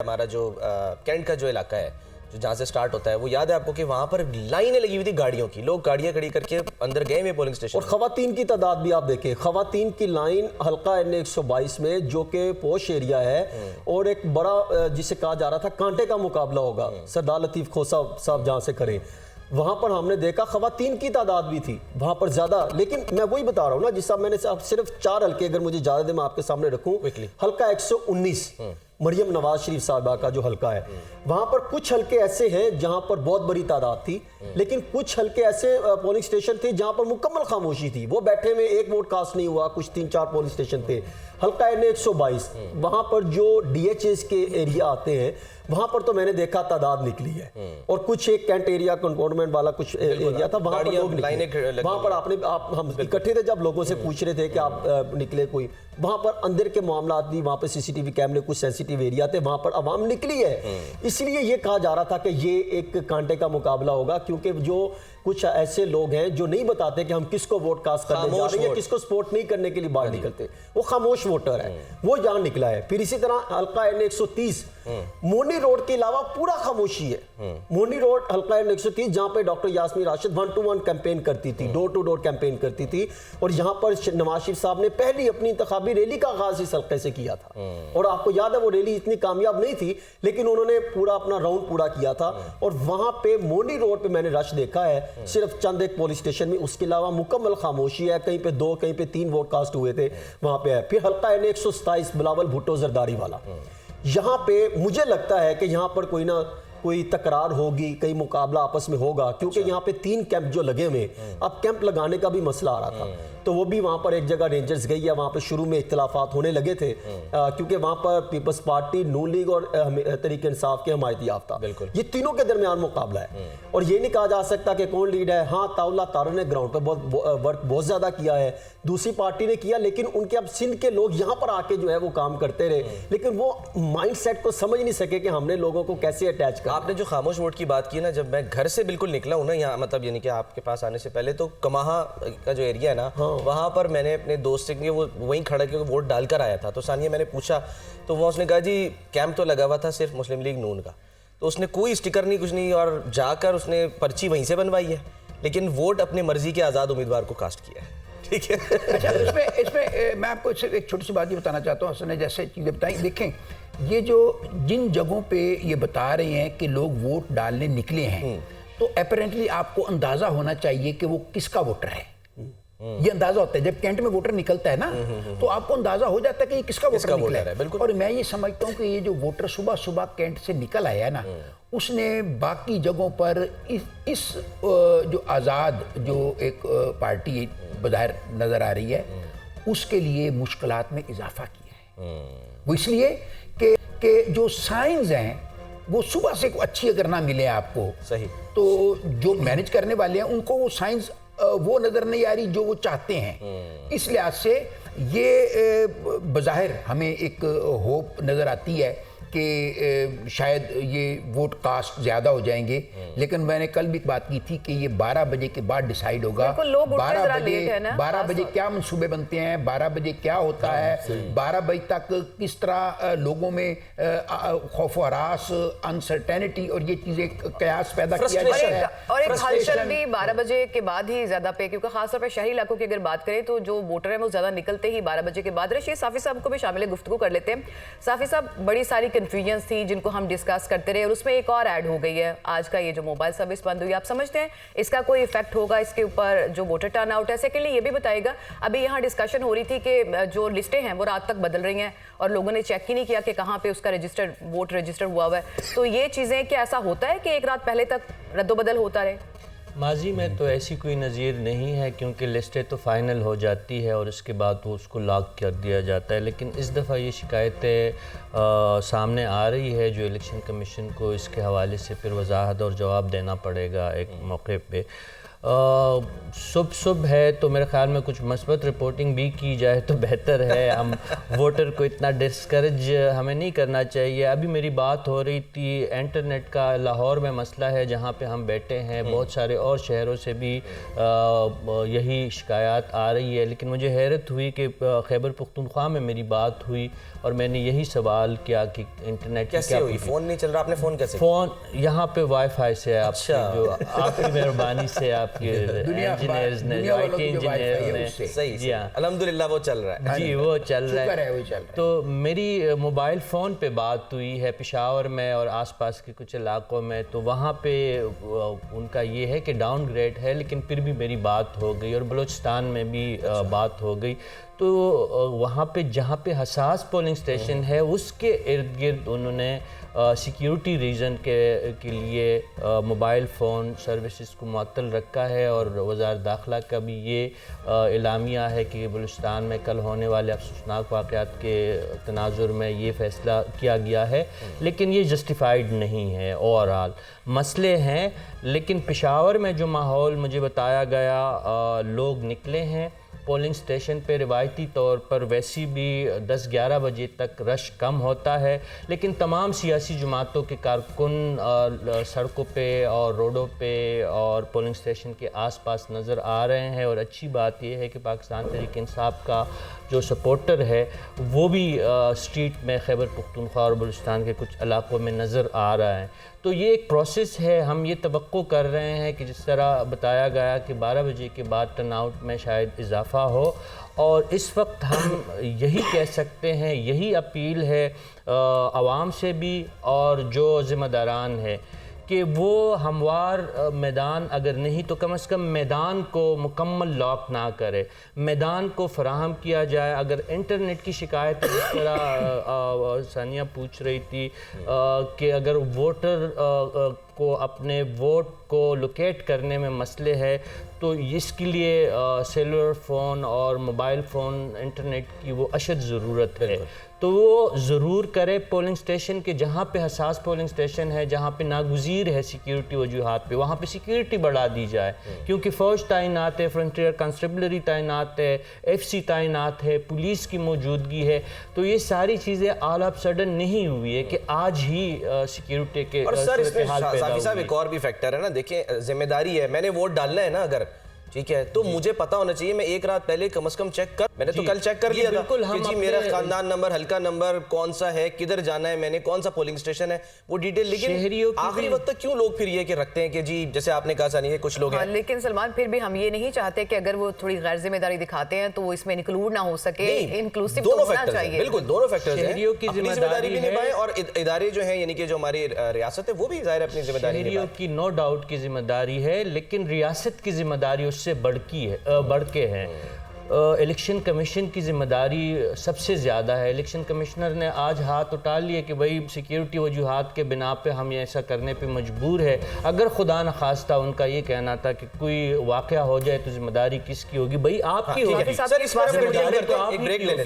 हमारा जो कैंट का जो इलाका है, जो जहाँ से स्टार्ट होता है, वो याद है आपको कि वहाँ पर लाइनें लगी हुई थी गाड़ियों की, लोग गाड़ियाँ खड़ी करके अंदर गए हुए पोलिंग स्टेशन। और खवातीन की तादाद भी आप देखें, खवातीन की लाइन हल्का NA 122 में जो कि पोश एरिया है और एक बड़ा जिसे कहा जा रहा था कांटे का मुकाबला होगा, सरदार लतीफ़ खोसा साहब जहाँ से करें, वहां पर हमने देखा खवातीन की तादाद भी थी वहां पर ज्यादा। लेकिन मैं वही बता रहा हूं ना, जिस मैंने सिर्फ 4 हल्के अगर मुझे ज्यादा दे मैं आपके सामने रखूं, हल्का 119 मरियम नवाज शरीफ साहबा का जो हल्का है, वहां पर कुछ हल्के ऐसे हैं जहां पर बहुत बड़ी तादाद थी, लेकिन कुछ हल्के ऐसे पोलिंग स्टेशन थे जहां पर मुकम्मल खामोशी थी, वो बैठे में एक वोट कास्ट नहीं हुआ। कुछ 3-4 पोलिंग स्टेशन थे। हल्का NA 122 वहां पर जो DHS के एरिया आते हैं वहां पर तो मैंने देखा तादाद निकली है, और कुछ एक कैंट एरिया कंटोनमेंट वाला कुछ एरिया था, वहां पर लोग निकले। वहां पर हम इकट्ठे थे, जब लोगों से पूछ रहे थे कि आप निकले कोई, वहां पर अंदर के मामला भी, वहां पर CCTV कैमरे कुछ सेंसिटिव एरिया थे, वहां पर आवाम निकली है। इसलिए ये कहा जा रहा था कि ये एक कांटे का मुकाबला होगा, क्योंकि जो कुछ ऐसे लोग हैं जो नहीं बताते कि हम किसको वोट कास्ट करने जा रहे हैं, किसको सपोर्ट नहीं करने के लिए बाहर निकलते, वो खामोश वोटर है, वो यहाँ निकला है। फिर इसी तरह हल्का NA 130 मोनी रोड के अलावा पूरा खामोशी है। मोनी रोड हल्का NA 130 जहां पे doctor Yasmin Rashid 1-to-1 campaign करती थी, डोर टू डोर कैंपेन करती थी, और यहां पर नवाज शरीफ साहब ने पहली अपनी इंतखाबी रैली का आगाज इस हल्के से किया था। और आपको याद है वो रैली इतनी कामयाब नहीं थी, लेकिन उन्होंने पूरा अपना राउंड पूरा किया था। और वहां पे मोनी रोड पे मैंने रश देखा है सिर्फ चंद एक पुलिस स्टेशन में, उसके अलावा मुकम्मल खामोशी है। कहीं पे 2 कहीं पे 3 वोट कास्ट हुए थे वहां पे है। फिर हल्का NA 127 बिलावल भुट्टो जरदारी वाला, यहां पे मुझे लगता है कि यहां पर कोई ना कोई तकरार होगी, कई मुकाबला आपस में होगा, क्योंकि यहाँ पे 3 कैंप जो लगे हुए, अब कैंप लगाने का भी मसला आ रहा था, तो वो भी वहाँ पर एक जगह रेंजर्स गई है, वहाँ पर शुरू में इख्तिलाफात होने लगे थे, क्योंकि वहाँ पर पीपल्स पार्टी, नून लीग और तहरीक इंसाफ के हमायती याफ्ता, ये तीनों के दरमियान मुकाबला है। और ये नहीं कहा जा सकता कि कौन लीड है। हाँ, ताउला तारा ने ग्राउंड पर वर्क बहुत ज्यादा किया है, दूसरी पार्टी ने किया, लेकिन उनके अब सिंध के लोग यहाँ पर आके जो है वो काम करते रहे, लेकिन वो माइंड सेट को समझ नहीं सके कि हमने लोगों को कैसे अटैच कर। आपने जो खामोश वोट की बात की ना, जब मैं घर से बिल्कुल निकला हूँ ना यहाँ, मतलब यानी कि आपके पास आने से पहले, तो कमाहा का जो एरिया है ना, वहाँ पर मैंने अपने दोस्त से वो वहीं खड़ा के वोट डालकर आया था, तो सानिया मैंने पूछा, तो वो उसने कहा जी कैंप तो लगा हुआ था सिर्फ मुस्लिम लीग नून का, तो उसने कोई स्टिकर नहीं कुछ नहीं, और जाकर उसने पर्ची वहीं से बनवाई है, लेकिन वोट अपनी मर्जी के आज़ाद उम्मीदवार को कास्ट किया है। ठीक है। अच्छा, इसमें मैं आपको एक छोटी सी बात ये बताना चाहता हूँ। उसने जैसे चीज़ें बताई, देखें ये जो जिन जगहों पे ये बता रहे हैं कि लोग वोट डालने निकले हैं, तो अपेरेंटली आपको अंदाजा होना चाहिए कि वो किसका वोटर है। ये अंदाजा होता है जब कैंट में वोटर निकलता है ना, तो आपको अंदाजा हो जाता है कि ये किसका वोटर निकला है। बिल्कुल। और मैं ये समझता हूँ कि ये जो वोटर सुबह सुबह कैंट से निकल आया है ना, उसने बाकी जगहों पर इस जो आज़ाद जो एक पार्टी बज़ाहिर नजर आ रही है, उसके लिए मुश्किलात में इजाफा किया है। वो इसलिए कि जो साइंस हैं वो सुबह से अच्छी अगर ना मिले आपको, सही, तो जो मैनेज करने वाले हैं उनको वो साइंस वो नजर नहीं आ रही जो वो चाहते हैं। इस लिहाज से ये बज़ाहिर हमें एक होप नजर आती है कि शायद ये वोट कास्ट ज्यादा हो जाएंगे, लेकिन मैंने कल भी बात की थी कि ये 12 बजे के बाद डिसाइड होगा। 12 बजे क्या मंसूबे बनते हैं, 12 बजे क्या होता है, 12 बजे तक किस तरह लोगों में खौफ व हरास, अनसर्टेनिटी और ये चीजें कयास पैदा किया जाता है। और एक हलचल भी 12 बजे के बाद ही ज्यादा पे, क्योंकि खासतौर पर शहरी इलाकों की अगर बात करें तो जो वोटर है वो ज्यादा निकलते ही 12 बजे के बाद। रशीद साफी साहब को भी शामिल गुफ्तगू कर लेते हैं। साफी साहब, बड़ी सारी कंफ्यूजन थी जिनको हम डिस्कस करते रहे, और उसमें एक और ऐड हो गई है आज का, ये जो मोबाइल सर्विस बंद हुई, आप समझते हैं इसका कोई इफेक्ट होगा इसके ऊपर जो वोटर टर्न आउट है? सेकेंडली ये भी बताइएगा, अभी यहाँ डिस्कशन हो रही थी कि जो लिस्टें हैं वो रात तक बदल रही हैं और लोगों ने चेक ही नहीं किया कि कहाँ पे उसका वोट रजिस्टर हुआ हुआ है, तो ये चीजें क्या ऐसा होता है कि एक रात पहले तक रद्दोबदल होता रहे? माजी में तो ऐसी कोई नज़ीर नहीं है, क्योंकि लिस्टें तो फ़ाइनल हो जाती है और उसके बाद तो उसको लॉक कर दिया जाता है। लेकिन इस दफ़ा ये शिकायतें सामने आ रही है जो इलेक्शन कमीशन को इसके हवाले से फिर वजाहत और जवाब देना पड़ेगा एक मौके पे। सुबह है तो मेरे ख्याल में कुछ मस्बत रिपोर्टिंग भी की जाए तो बेहतर है। हम वोटर को इतना डिस्करेज हमें नहीं करना चाहिए। अभी मेरी बात हो रही थी इंटरनेट का, लाहौर में मसला है जहाँ पे हम बैठे हैं, बहुत सारे और शहरों से भी यही शिकायत आ रही है। लेकिन मुझे हैरत हुई कि खैबर पख्तूनख्वा में मेरी बात हुई और मैंने यही सवाल किया कि इंटरनेट कैसे हुई? फ़ोन नहीं चल रहा, आपने फ़ोन कैसे? फ़ोन यहाँ पे वाईफाई से है, अच्छा। जो आपकी मेहरबानी से आपके इंजीनियर्स ने, दुनिया वालों आईटी की जो वाईफाई है इंजीनियर्स ने, उससे। सही जी हाँ, अल्हम्दुलिल्लाह वो चल रहा है। जी वो चल रहा शुक्र है। है, वही चल रहा है। तो मेरी मोबाइल फ़ोन पे बात हुई है पेशावर में और आसपास के कुछ इलाकों में, तो वहाँ पे उनका ये है कि डाउनग्रेड है, लेकिन फिर भी मेरी बात हो गई। और बलूचिस्तान में भी बात हो गई। तो वहाँ पे जहाँ पे हसास पोलिंग स्टेशन है उसके इर्द गिर्द उन्होंने सिक्योरिटी रीज़न के लिए मोबाइल फ़ोन सर्विसेज को मुअत्तल रखा है। और वज़ारत दाखिला का भी ये एलामिया है कि बलूचिस्तान में कल होने वाले अफसोसनाक वाक़यात के तनाजुर में ये फ़ैसला किया गया है। लेकिन ये जस्टिफाइड नहीं है। ओवरऑल मसले हैं, लेकिन पेशावर में जो माहौल मुझे बताया गया, लोग निकले हैं पोलिंग स्टेशन पे। रिवायती तौर पर वैसी भी 10-11 बजे तक रश कम होता है, लेकिन तमाम सियासी जमातों के कारकुन सड़कों पे और रोडों पे और पोलिंग स्टेशन के आसपास नज़र आ रहे हैं। और अच्छी बात यह है कि पाकिस्तान तहरीक इंसाफ का जो सपोर्टर है वो भी स्ट्रीट में खैबर पख्तूनख्वा और बलूचिस्तान के कुछ इलाकों में नज़र आ रहा है। तो ये एक प्रोसेस है। हम ये तवक्को कर रहे हैं कि जिस तरह बताया गया कि 12 बजे के बाद टर्नआउट में शायद इजाफा हो। और इस वक्त हम यही कह सकते हैं, यही अपील है आवाम से भी और जो ज़िम्मेदारान है कि वो हमवार मैदान अगर नहीं तो कम से कम मैदान को मुकम्मल लॉक ना करे, मैदान को फराहम किया जाए। अगर इंटरनेट की शिकायत जिस तरह सानिया पूछ रही थी कि अगर वोटर को अपने वोट को लोकेट करने में मसले है तो इसके लिए सेलुलर फ़ोन और मोबाइल फ़ोन इंटरनेट की वो अशद ज़रूरत है। तो वो ज़रूर करे पोलिंग स्टेशन के जहाँ पे हसास पोलिंग स्टेशन है, जहाँ पे नागुज़ीर है सिक्योरिटी वजूहात पे, वहाँ पे सिक्योरिटी बढ़ा दी जाए। क्योंकि फ़ौज तैनात है, फ्रंटियर कंस्टेबलरी तैनात है, FC तैनात है, पुलिस की मौजूदगी है। तो ये सारी चीज़ें ऑल ऑफ सडन नहीं हुई है कि आज ही सिक्योरिटी के और सर इसमें साफी साहब हुई। एक और भी फैक्टर है ना, देखिए जिम्मेदारी है, मैंने वोट डालना है ना अगर, ठीक है, तो मुझे पता होना चाहिए। मैं एक रात पहले कम से कम चेक कर, मैंने तो कल चेक कर लिया था कि जी मेरा खानदान नंबर, हल्का नंबर कौन सा है, किधर जाना है, मैंने कौन सा पोलिंग स्टेशन है, वो डिटेल। लेकिन आखिरी वक्त तक क्यों लोग फिर ये कि रखते हैं कि जी जैसे आपने कहा सानी है कुछ लोग हैं। लेकिन सलमान फिर भी हम ये नहीं चाहते कि अगर वो थोड़ी गैर जिम्मेदारी दिखाते हैं तो वो इसमें इंक्लूड ना हो सके। इंक्लूसिव दोनों होना फैक्टर्स चाहिए। बिल्कुल दोनों फैक्टर्स हैं। शहरियों की अपनी जिम्मेदारी भी है निभाएं और इदारे जो हैं यानी कि जो हमारी रियासत है वो भी जाहिर अपनी जिम्मेदारी शहरियों निभाएं। की नो डाउट की जिम्मेदारी है, लेकिन रियासत की जिम्मेदारी उससे बढ़ के है। इलेक्शन कमीशन की ज़िम्मेदारी सबसे ज़्यादा है। इलेक्शन कमिश्नर ने आज हाथ उठा लिए कि भाई सिक्योरिटी वजूहात के बिना पे हम ये ऐसा करने पे मजबूर है। अगर खुदा न खास्ता उनका ये कहना था कि कोई वाक़या हो जाए तो ज़िम्मेदारी किसकी होगी? भाई आपकी होगी। सर इस बारे में एक ब्रेक लेने